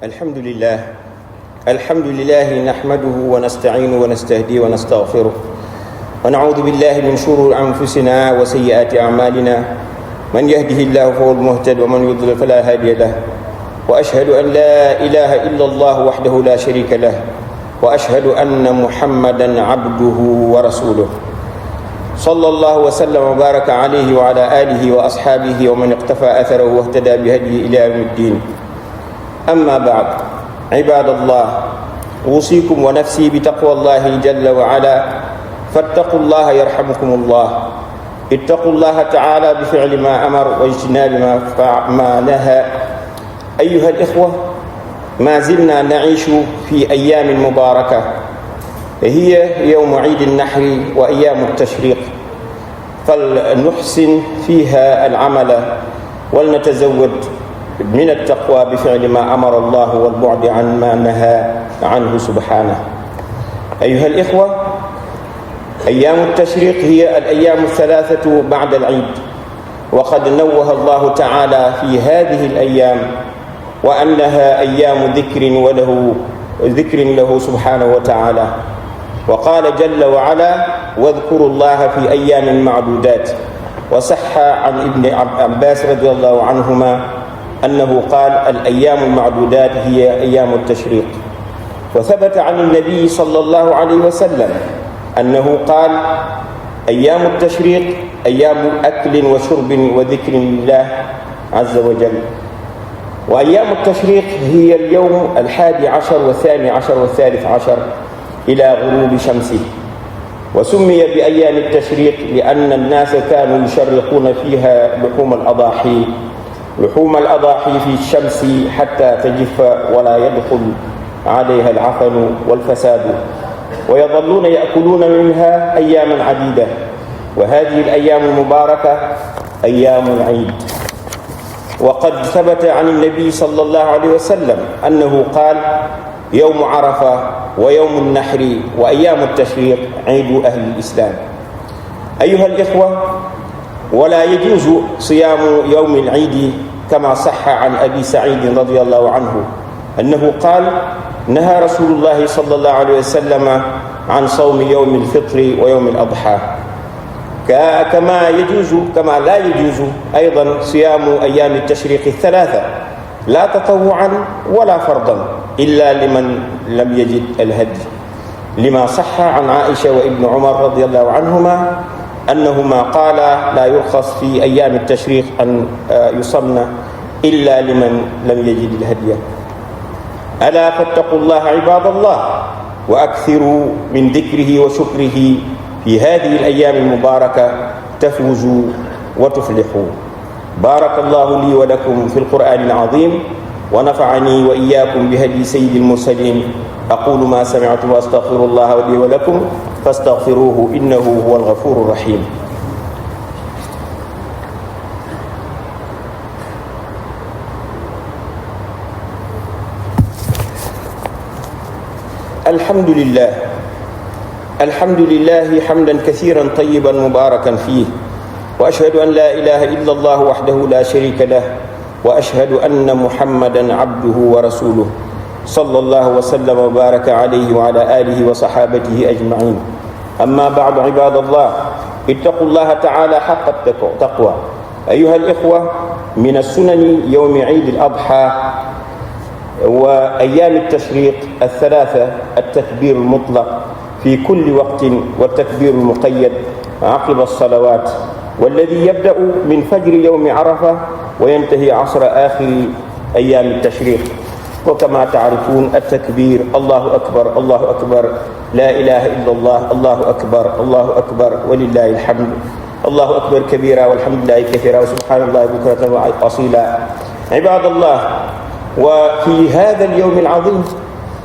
الحمد لله نحمده ونستعينه ونستهديه ونستغفره ونعوذ بالله من شرور أنفسنا وسيئات أعمالنا من يهده الله فهو المهتد ومن يضلل فلا هادي له وأشهد أن لا إله إلا الله وحده لا شريك له وأشهد أن محمدا عبده ورسوله صلى الله وسلم وبارك عليه وعلى آله وأصحابه ومن اقتفى أثره واهتدى بهديه إلى يوم الدين. أما بعد، عباد الله، أوصيكم ونفسي بتقوى الله جل وعلا، فاتقوا الله يرحمكم الله. اتقوا الله تعالى بفعل ما أمر واجتناب ما نهى. أيها الإخوة، ما زلنا نعيش في أيام مباركة، هي يوم عيد النحر وأيام التشريق، فلنحسن فيها العمل ولنتزود من التقوى بفعل ما أمر الله والبعد عن ما نهى عنه سبحانه. أيها الإخوة، أيام التشريق هي الأيام الثلاثة بعد العيد، وقد نوه الله تعالى في هذه الأيام وأنها أيام ذكر له سبحانه وتعالى، وقال جل وعلا: واذكروا الله في أيام معدودات. وصح عن ابن عباس رضي الله عنهما أنه قال: الأيام المعدودات هي أيام التشريق. وثبت عن النبي صلى الله عليه وسلم أنه قال: أيام التشريق أيام أكل وشرب وذكر لله عز وجل. وأيام التشريق هي اليوم 11 و12 و13 إلى غروب شمسه. وسمي بأيام التشريق لأن الناس كانوا يشرقون فيها لحوم الأضاحي في الشمس حتى تجف ولا يدخل عليها العفن والفساد، ويظلون يأكلون منها أياما عديدة. وهذه الأيام المباركة أيام العيد. وقد ثبت عن النبي صلى الله عليه وسلم أنه قال: يوم عرفة ويوم النحر وأيام التشريق عيد أهل الإسلام. أيها الإخوة، ولا يجوز صيام يوم العيد كما صح عن أبي سعيد رضي الله عنه أنه قال: نهى رسول الله صلى الله عليه وسلم عن صوم يوم الفطر ويوم الأضحى. كما لا يجوز أيضا صيام أيام التشريق الثلاثة، لا تطوعا ولا فرضا، إلا لمن لم يجد الهدي، لما صح عن عائشة وابن عمر رضي الله عنهما أنهما قالا: لا يرخص في أيام التشريق أن يصمن إلا لمن لم يجد الهدي. ألا فاتقوا الله عباد الله، وأكثروا من ذكره وشكره في هذه الأيام المباركة تفوزوا وتفلحوا. بارك الله لي ولكم في القرآن العظيم، ونفعني وإياكم بهدي سيد المرسلين. أقول ما سمعت وأستغفر الله لي ولكم فاستغفروه إنه هو الغفور الرحيم. الحمد لله حمدا كثيرا طيبا مباركا فيه، وأشهد أن لا إله إلا الله وحده لا شريك له، وأشهد أن محمدا عبده ورسوله صلى الله وسلم وبارك عليه وعلى آله وصحابته أجمعين. أما بعد، عباد الله، اتقوا الله تعالى حق التقوى. أيها الإخوة، من السنن يوم عيد الأضحى وأيام التشريق الثلاثة التكبير المطلق في كل وقت، والتكبير المقيد عقب الصلوات، والذي يبدأ من فجر يوم عرفة وينتهي عصر آخر أيام التشريق. وكما تعرفون التكبير: الله أكبر الله أكبر، لا إله إلا الله، الله أكبر الله أكبر ولله الحمد، الله أكبر كبيرا والحمد لله كثيرا وسبحان الله بكرة وأصيلا. عباد الله، وفي هذا اليوم العظيم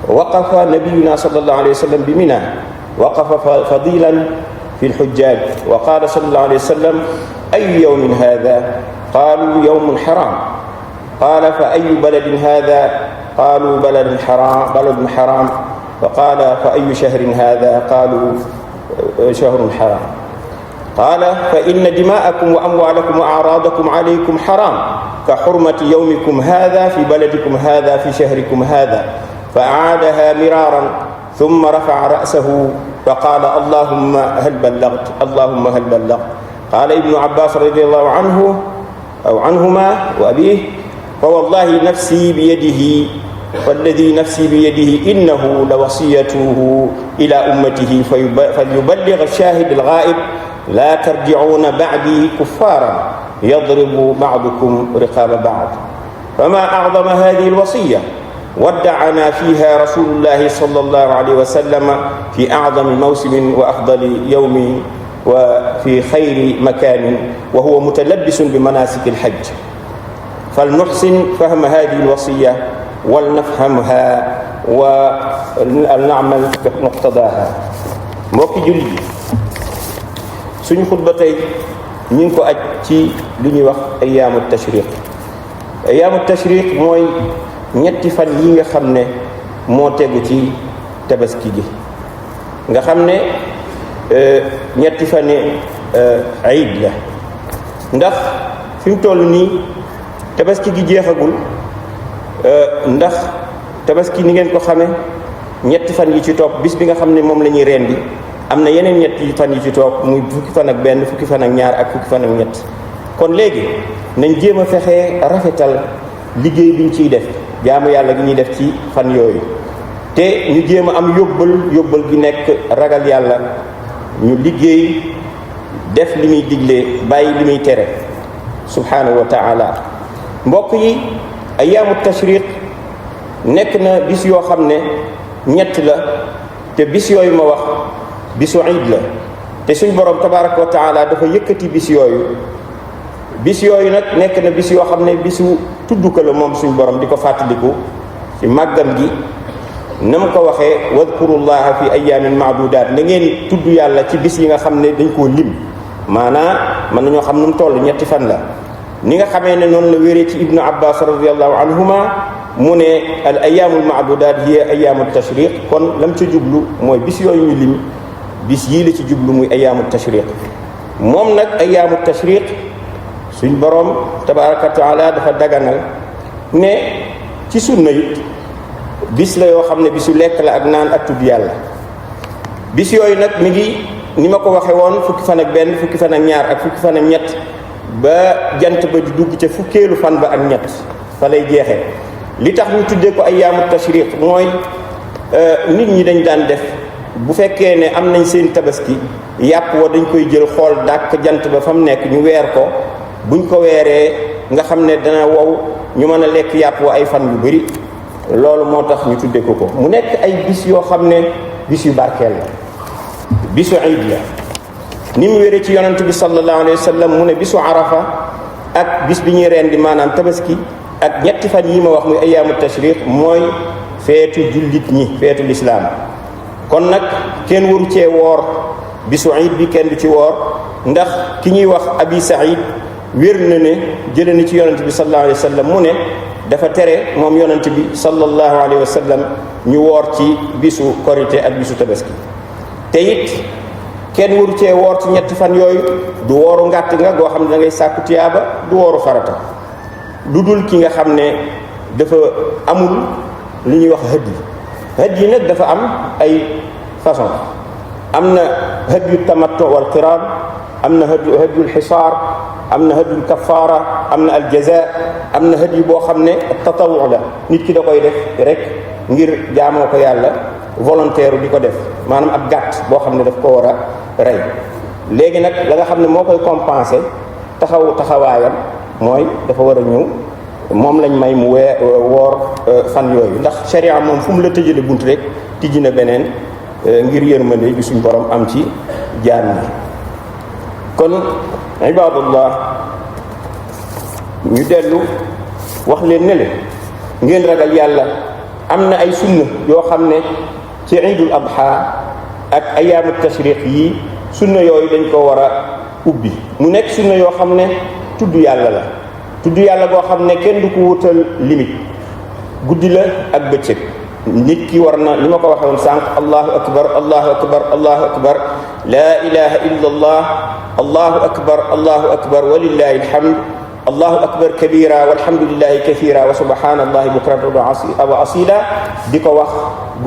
وقف نبينا صلى الله عليه وسلم بمنى، وقف فضيلا في الحجاج، وقال صلى الله عليه وسلم: أي يوم هذا؟ قالوا: يوم حرام. قال: فأي بلد هذا؟ قالوا: بلد حرام. فقال: فأي شهر هذا؟ قالوا: شهر حرام. qaala fa inna dima'akum wa amwaalakum wa a'raadakum alaykum haram ka hurmati yawmikum haadha fi baladikum haadha fi shahrikum haadha fa aadaha miraaran thumma rafa'a ra'sahu fa qaala allahumma hal ballaghtu allahumma hal ballaghtu qaala ibnu Abbaas radiyallahu anhu aw anhuma wa abiihi fa wallahi nafsi biyadihi والذي نفسي بيده إنه لوصيته إلى أمته فليبلغ الشاهد الغائب لا ترجعون بعدي كفارا يضرب بعضكم رقاب بعض فما أعظم هذه الوصية ودعنا فيها رسول الله صلى الله عليه وسلم في أعظم موسم وأفضل يوم وفي خير مكان وهو متلبس بمناسك الحج فلنحسن فهم هذه الوصية ولنفهمها ولنعمل بمقتضاها mbokki jullit yi suñu xutba tey ñu ngi ko aj ci li ñuy wax ayaamu tashriq. ayaamu tashriq mooy ñetti fan yi nga xam ne moo tegu ci tabaski gi nga xam ne ñetti fan iid la ndax fi mu toll nii tabaski gi jeexagul. ndax tabaski ni ngeen ko xamee ñetti fan yi ci topp bis bi nga xam ne moom la ñuy rendi am na yeneen ñetti fan yi ci topp muy fukki fan ak benn fukki fan ak ñaar ak fukki fan ak ñett kon léegi nañ jéem a fexee rafetal liggéey bi ñu ciy def jaamu yàlla gi ñuy def ci fan yooyu te ñu jéem a am yóbbal gi nekk ragal yàlla ñu liggéey def li muy digle bàyyi li muy tere subhanahu wa taala. mbokk yi ayaamu tashriq nekk na bis yoo xam ne ñett la te bis yooyu ma wax bisu iid la te suñ borom tabaraka wa taala dafa yëkkati bis yooyu nag nekk na bis yoo xam ne bisu tudd ko la moom suñ borom di ko fàttaliku ci màggam gi na mu ko waxee wadkurullaha fi ayaamin maadudaat na ngeen tudd yàlla ci bis yi nga xam ne dañ koo lim maanaam mën nañoo xam nu mu toll ñetti fan la ni nga xamee ne noonu la wéree ci ibnu Abbas radiyallahu anhuma mu ne al ayaamul maadudaat hiya ayaamu tashriq kon lam ca jublu mooy bis yooyu ñu lim bis yii la ci jublu muy ayaamu tashriq. moom nag ayaamu tashriq suñ borom tabaraka wa taala dafa daganal ne ci sunna it bis la yoo xam ne bisu lekk la ak naan ak tudd yàlla. bis yooyu nag mi ngi ni ma ko waxe woon fukki fan ak benn fukki fan ak ñaar ak fukki fan ak ñett ba jant ba di dugg ca fukkeelu fan ba ak ñett fa lay jeexee. li tax ñu tuddee ko ayyaamu tashriq mooy nit ñi dañ daan def bu fekkee ne am nañ seen tabaski yàpp wa dañ koy jël xool dàkk jant ba fa mu nekk ñu weer ko buñ ko weeree nga xam ne dana wow ñu mën a lekk yàpp wa ay fan yu bari loolu moo tax ñu tuddee ko mu nekk ay bis yoo xam ne bis yu barkeel la bisu iid la ni mu wéree ci yonent bi sallallahu alayhi wa sallam mu ne bisu arafa ak bis bi ñuy rendi maanaam tabaski ak ñetti fan yi ma wax muy ayaamu tashriq mooy feetu jullit ñi feetu lislaam kon nag kenn waru cee woor bisu iid bi kenn du ci woor ndax ki ñuy wax abi saïd wér na ne jële na ci yonent bi sallallahu alayhi wa sallam mu ne dafa tere moom yonent bi sallallahu alayhi wa sallam ñu woor ci bisu korite ak bisu tabaski te it kenn waru cee woor ci ñetti fan yooyu du wooru ngàtt nga goo xam ne da ngay sàkku tiyaaba du wooru farata lu dul ki nga xam ne dafa amul li ñuy wax hëdd yi nag dafa am ay façon am na hëdyu tamattu wal qiraan am na hëdyul xisaar am na hëdyul kafaara am na aljaza am na hëdyu boo xam ne tatawu la nit ki da koy def rek ngir jaamoo ko yàlla volontaire di ko def maanaam ab gàtt boo xam ne daf ko war a rey léegi nag la nga xam ne moo koy compenser taxawaayam mooy dafa war a ñëw moom lañ may mu woor fan yooyu ndax sharia moom fu mu la tëjale bunt rek tijji na beneen ngir yërmande bi suñ borom am ci jaam ñi kon ibadullah ñu dellu wax leen ne ngeen ragal yàlla am na ay sunna yoo xam ne ci iidul adha ak ayaamu tashriq yi sunna yooyu dañ ko war a ubbi mu nekk sunna yoo xam ne tudd yàlla la tudd yàlla boo xam ne kenn du ko wutal limite guddi la ak bëccëg nit ki war na li ma ko waxoon sànq allahu akbar allahu akbar allahu akbar laa ilaha illa allah allahu akbar walillahi alhamd allahu akbar kabira walhamdulillahi kathira wa subhanallahi bukratan wa asila di ko wax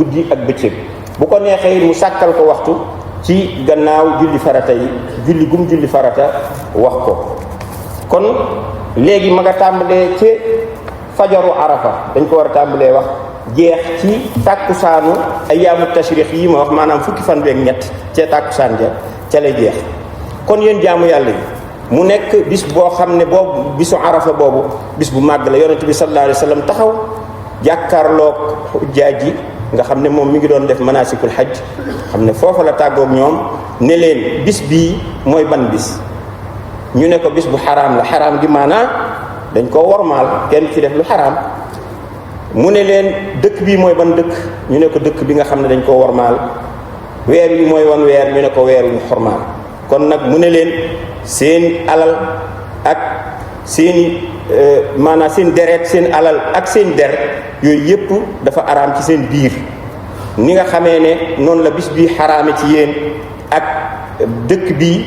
guddi ak bëccëg. bu ko neexee mu sàkkal ko waxtu ci gannaaw julli farata yi julli farata wax ko. kon léegi ma nga tàmbalee ci fajaru arafa dañ ko war a tàmbalee wax jeex ci tàkkusaanu ayaamu tashrix yi ma wax maanaam fukki fan beeg ñett ca tàkkusaan ja ca lay jeex. kon yéen jaamu yàlla yi mu nekk bis boo xam ne boobu bisu arafa boobu bis bu màgg la. yonent bi sallallahu alayhi wa sallam taxaw jàkkaarloog xujjaaj yi nga xam ne moom mi ngi doon def manasikul hajj xam ne foofa la tàggoog ñoom ne leen bis bii mooy ban bis. ñu ne ko bis bu xaraam la. xaraam gi maanaa dañ koo wormaal kenn ci def lu xaraam. mu ne leen dëkk bii mooy ban dëkk ñu ne ko dëkk bi nga xam ne dañ koo wormaal. weer wi mooy wan weer ñu ne ko weer wi ñu xormaal. kon nag mu ne leen seen alal ak seeni maanaam seen deret seen alal ak seen der yooyu yépp dafa araam ci seen biir ni nga xamee ne noonu la bis bii xaraame ci yéen ak dëkk bii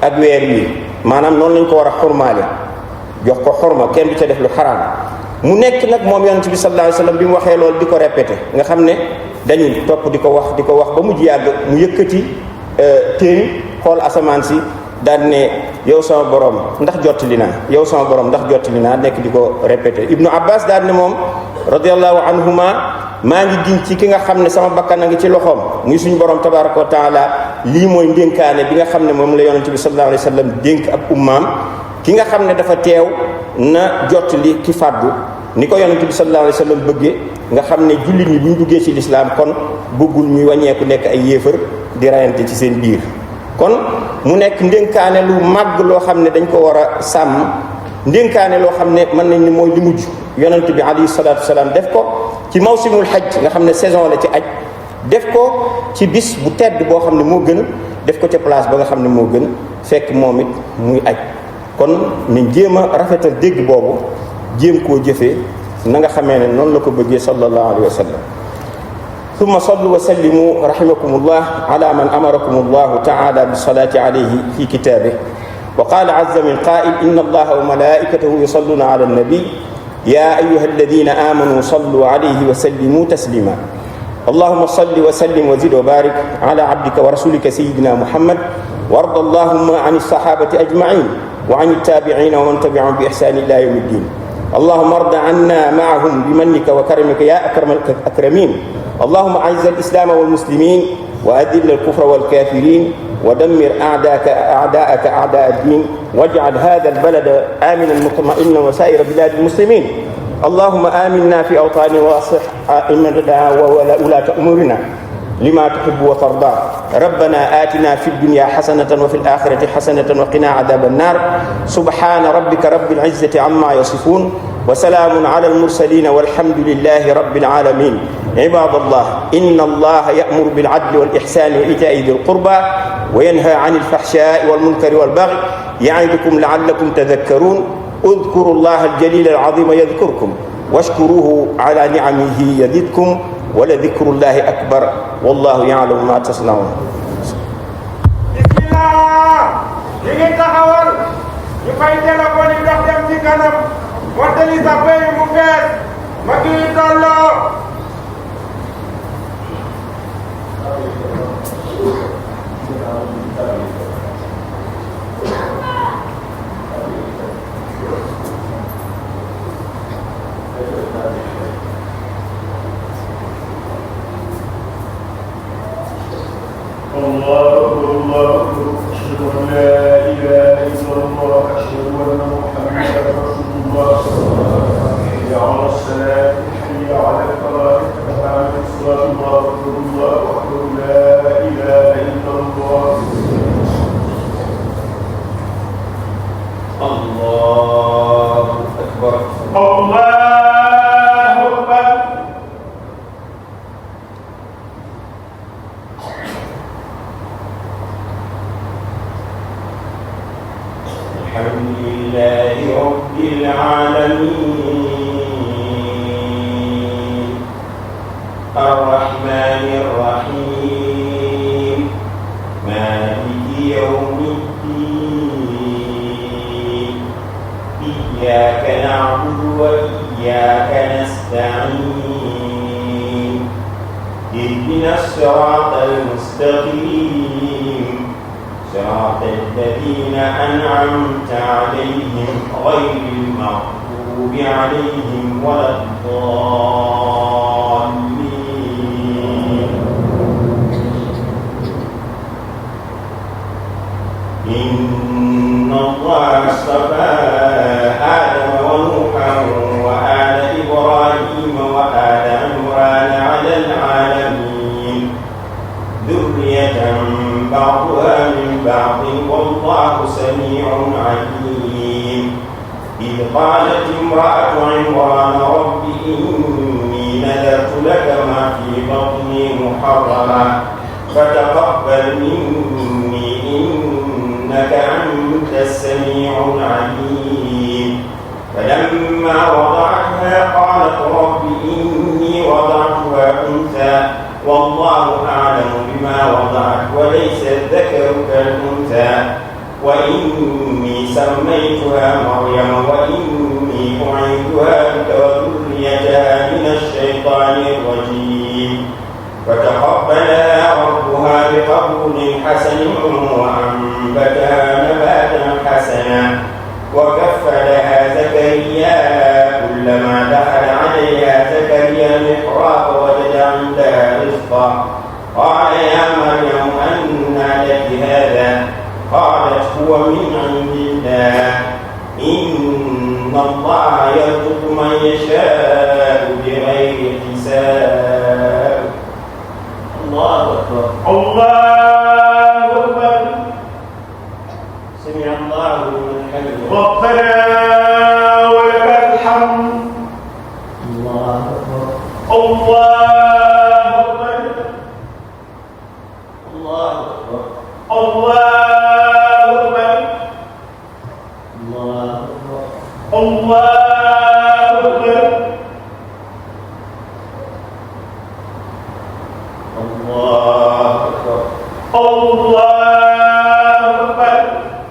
ak weer wi maanaam noonu lañ ko war a xormaale jox ko xorma kenn du ca def lu xaraam. mu nekk nag moom yonent bi sallallahu alayhi wasallam bi mu waxee loolu di ko répété nga xam ne dañuy topp di ko wax ba mujj yàgg mu yëkkati téen xool asamaan si daan ne yow sama borom ndax jottali naa nekk di ko répété. Ibnu Abbas daan ne moom radiyallahu anhuma maa ngi giñ ci ki nga xam ne sama bakkan a ngi ci loxoom muy suñu borom tabaraka wa taala lii mooy ndénkaane bi nga xam ne moom la yonent bi sallallahu alayhi wasallam dénk ab ummaam ki nga xam ne dafa teew na jottali ki fàddu ni ko yonent bi sallallahu alayhi wasallam bëggee nga xam ne jullit ñi bu ñu duggee ci lislaam kon bëggul ñuy wàññeeku nekk ay yéefar di rayante ci seen biir. kon mu nekk ndénkaane lu màgg loo xam ne dañ ko war a sàmm ndénkaane loo xam ne mën nañ ni mooy li mujj yonent bi alayhi salaatu wasalaam def ko ci mawsimul hajj nga xam ne saison la ci aj def ko ci bis bu tedd boo xam ne moo gën def ko ca place ba nga xam ne moo gën fekk moom it muy aj. kon nañ jéem a rafetal dégg boobu jéem koo jëfee na nga xamee ne noonu la ko bëggee sallallahu alayhi wa sallam. ثم صلوا وسلموا رحمكم الله على من أمركم الله تعالى بالصلاة عليه في كتابه وقال عز من قائل إن الله وملائكته يصلون على النبي يا أيها الذين آمنوا صلوا عليه وسلموا تسليما اللهم صل وسلم وزد وبارك على عبدك ورسولك سيدنا محمد وارض اللهم عن الصحابة أجمعين وعن التابعين ومن تبعهم بإحسان إلى يوم الدين اللهم ارض عنا معهم بمنك وكرمك يا أكرم الأكرمين اللهم أعز الإسلام والمسلمين وأذل الكفر والكافرين ودمر أعداءك أعداء الدين واجعل هذا البلد آمنا مطمئنا وسائر بلاد المسلمين اللهم آمنا في أوطاننا وأصلح أئمتنا وولاة أمورنا لما تحب وترضى ربنا آتنا في الدنيا حسنة وفي الآخرة حسنة وقنا عذاب النار سبحان ربك رب العزة عما يصفون وسلام على المرسلين والحمد لله رب العالمين عباد الله إن الله يأمر بالعدل والإحسان وإيتاء ذي القربى وينهى عن الفحشاء والمنكر والبغي يعظكم لعلكم تذكرون اذكروا الله الجليل العظيم يذكركم واشكروه على نعمه يزدكم ولذكر الله أكبر والله يعلم ما تصنعون. بسم الله. لين تحول يفيد لكم يدخل في كلام وتلي سبعين مفيد مكين الله. الله أكبر الله أكبر أشهد أن لا إله إلا الله أشهد أن محمدا رسول الله حي على الصلاة حي على الفلاح قد قامت الصلاة الله أكبر الله أكبر لا إله إلا الله الله أكبر الله أكبر الحمد لله رب العالمين وإياك نستعين اهدنا الصراط المستقيم صراط الذين أنعمت عليهم غير المغضوب عليهم ولا الضالين إن الله اصطفى آدم ونوحا وآل إبراهيم وآل عمران على العالمين ذرية بعضها من بعض والله سميع عليم إذ قالت امرأة عمران رب إني نذرت لك ما في بطني محررا فتقبل مني إنك أنت السميع العليم فلما وضعتها قالت رب إني وضعتها أنثى والله أعلم بما وضعت وليس الذكر كالأنثى وإني سميتها مريم وإني أعيذها بك وذريتها من الشيطان الرجيم فتقبلها ربها بقبول حسن وأنبتها نباتا حسنا وكفلها زكريا كلما دخل عليها زكريا المحراب وجد عندها رزقا قال يا مريم أنى لك هذا قالت هو من عند الله إن الله يرزق من يشاء بغير حساب الله أكبر الله أكبر سمع الله لمن حمده ربنا ولك الحمد الله أكبر الله أكبر الله أكبر الله أكبر الله أكبر الله أكبر الله أكبر الله أكبر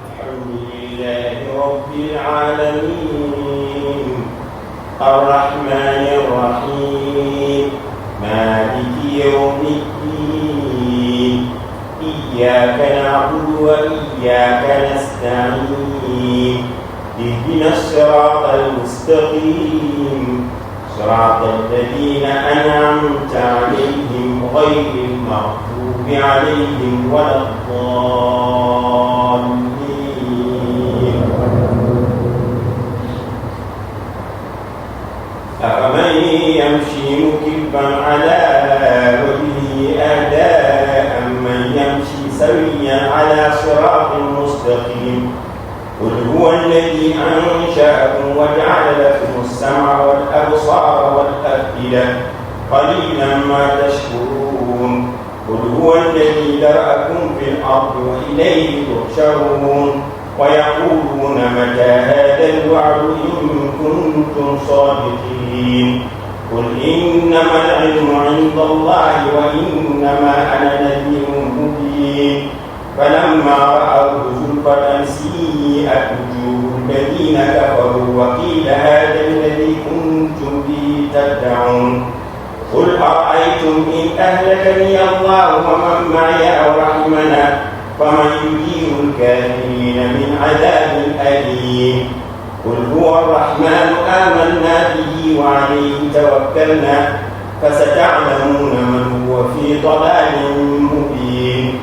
الحمد لله رب العالمين الرحمن الرحيم مالك يوم الدين إياك نعبد وإياك نستعين اهدنا الصراط المستقيم صراط الذين أنعمت عليهم غير المغضوب عليهم ولا الضالين أفمن يمشي مكبا على وجهه أهدى أمن يمشي سويا على صراط مستقيم قل هو الذي أنشأكم وجعل لكم السمع والأبصار والأفئدة قليلا ما تشكرون قل هو الذي ذرأكم في الأرض وإليه تحشرون ويقولون متى هذا الوعد إن كنتم صادقين قل إنما العلم عند الله وإنما أنا نذير مبين فلما رأوه زلفة سيئت وجوه الذين كفروا وقيل هذا الذي كنتم به تدعون قل أرأيتم إن أهلكني الله ومن معي أو رحمنا فمن يجير الكافرين من عذاب أليم قل هو الرحمن آمنا به وعليه توكلنا فستعلمون من هو في ضلال مبين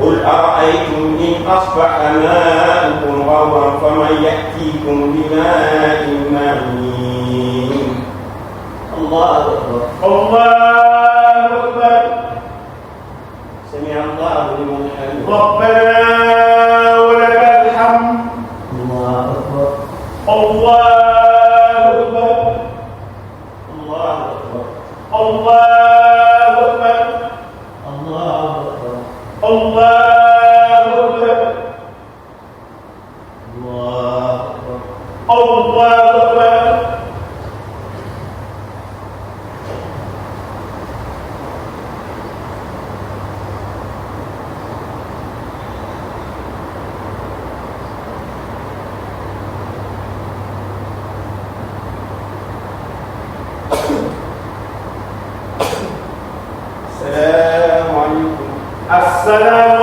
قل أرأيتم إن أصبح ماؤكم غورا فمن يأتيكم بماء معين الله أكبر الله أكبر سمع الله لمن حمده ربنا ولك الحمد الله أكبر الله أكبر الله أكبر الله أكبر الله أكبر الله أكبر الله أكبر الله أكبر السلام